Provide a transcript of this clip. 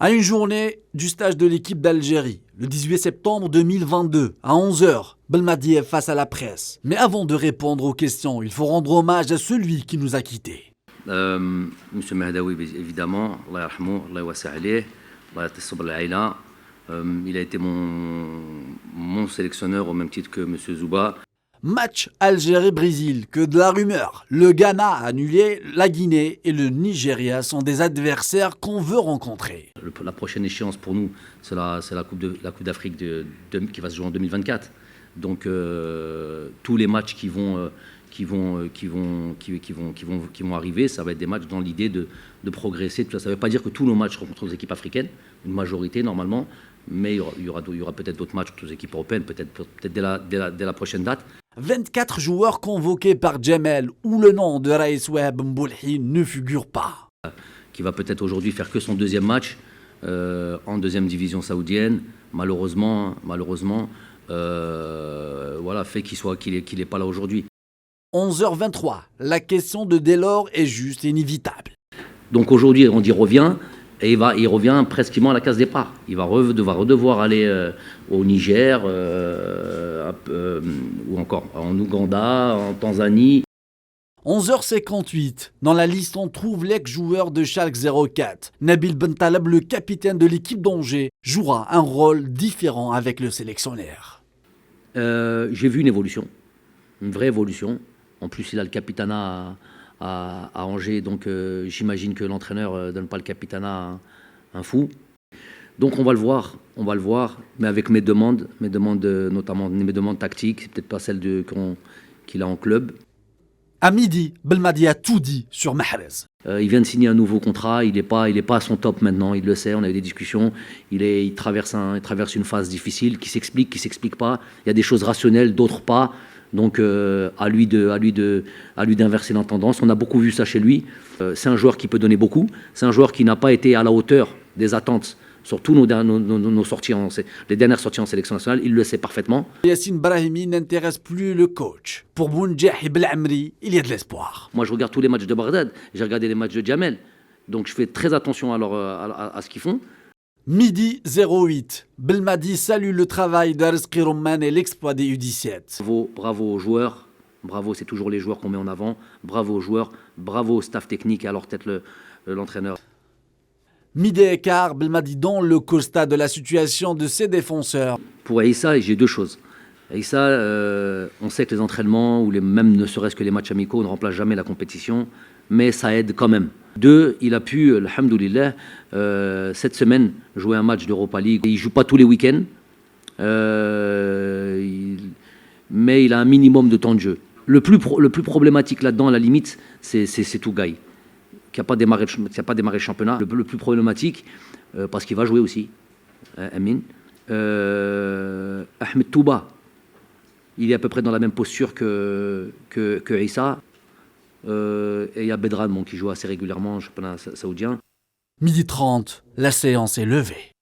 À une journée du stage de l'équipe d'Algérie, le 18 septembre 2022, à 11 heures, Belmadi est face à la presse. Mais avant de répondre aux questions, il faut rendre hommage à celui qui nous a quittés. Monsieur Mehdaoui, évidemment, Allah yarhamou, Allah wasi' alayh, Allah yati sabr al-aïla. Il a été mon sélectionneur au même titre que Monsieur Zouba. Match Algérie-Brésil, que de la rumeur. Le Ghana a annulé, la Guinée et le Nigeria sont des adversaires qu'on veut rencontrer. La prochaine échéance pour nous, c'est la Coupe d'Afrique qui va se jouer en 2024. Donc tous les matchs qui vont arriver, ça va être des matchs dans l'idée de progresser. Ça ne veut pas dire que tous nos matchs seront contre les équipes africaines, une majorité normalement, mais il y aura peut-être d'autres matchs contre les équipes européennes, peut-être dès la prochaine date. 24 joueurs convoqués par Djamel, où le nom de Raïs Wahab Mboulhi ne figure pas. Qui va peut-être aujourd'hui faire que son deuxième match en deuxième division saoudienne. Malheureusement, voilà, fait qu'il n'est pas là aujourd'hui. 11h23, la question de Delors est juste et inévitable. Donc aujourd'hui, on dit revient, et il revient presquement à la case départ. Il va devoir aller au Niger, ou encore en Ouganda, en Tanzanie. 11h58, dans la liste on trouve l'ex-joueur de Schalke 04. Nabil Bentaleb, le capitaine de l'équipe d'Angers, jouera un rôle différent avec le sélectionneur. J'ai vu une évolution, une vraie évolution. En plus, il a le capitanat à Angers, donc j'imagine que l'entraîneur ne donne pas le capitanat à un fou. Donc on va le voir, mais avec mes demandes, notamment mes demandes tactiques, c'est peut-être pas celles qu'il a en club. À midi, Belmadi a tout dit sur Mahrez. Il vient de signer un nouveau contrat, il n'est pas à son top maintenant, il le sait, on a eu des discussions, il traverse une phase difficile qui s'explique pas, il y a des choses rationnelles, d'autres pas. Donc à lui d'inverser la tendance. On a beaucoup vu ça chez lui. C'est un joueur qui peut donner beaucoup. C'est un joueur qui n'a pas été à la hauteur des attentes sur tous nos sorties, les dernières sorties en sélection nationale. Il le sait parfaitement. Yassine Brahimi n'intéresse plus le coach. Pour Bounjah Belamri, il y a de l'espoir. Moi, je regarde tous les matchs de Bagdad. J'ai regardé les matchs de Djamel. Donc je fais très attention à ce qu'ils font. Midi 08, Belmadi salue le travail d'Arzki Roman et l'exploit des U17. Bravo aux joueurs, bravo, c'est toujours les joueurs qu'on met en avant, bravo aux joueurs, bravo au staff technique et à leur tête l'entraîneur. Midi et quart, Belmadi donne le constat de la situation de ses défenseurs. Pour Aïssa, j'ai deux choses. Aïssa, on sait que les entraînements, ou même ne serait-ce que les matchs amicaux, ne remplacent jamais la compétition, mais ça aide quand même. Deux, il a pu, alhamdoulilah, cette semaine, jouer un match d'Europa League. Il ne joue pas tous les week-ends, mais il a un minimum de temps de jeu. Le plus problématique là-dedans, à la limite, c'est Tougaï, qui n'a pas démarré le championnat. Le plus problématique, parce qu'il va jouer aussi, Amin. Ahmed Touba, il est à peu près dans la même posture que Issa. Et il y a Bedran qui joue assez régulièrement au championnat saoudien. Midi 30, la séance est levée.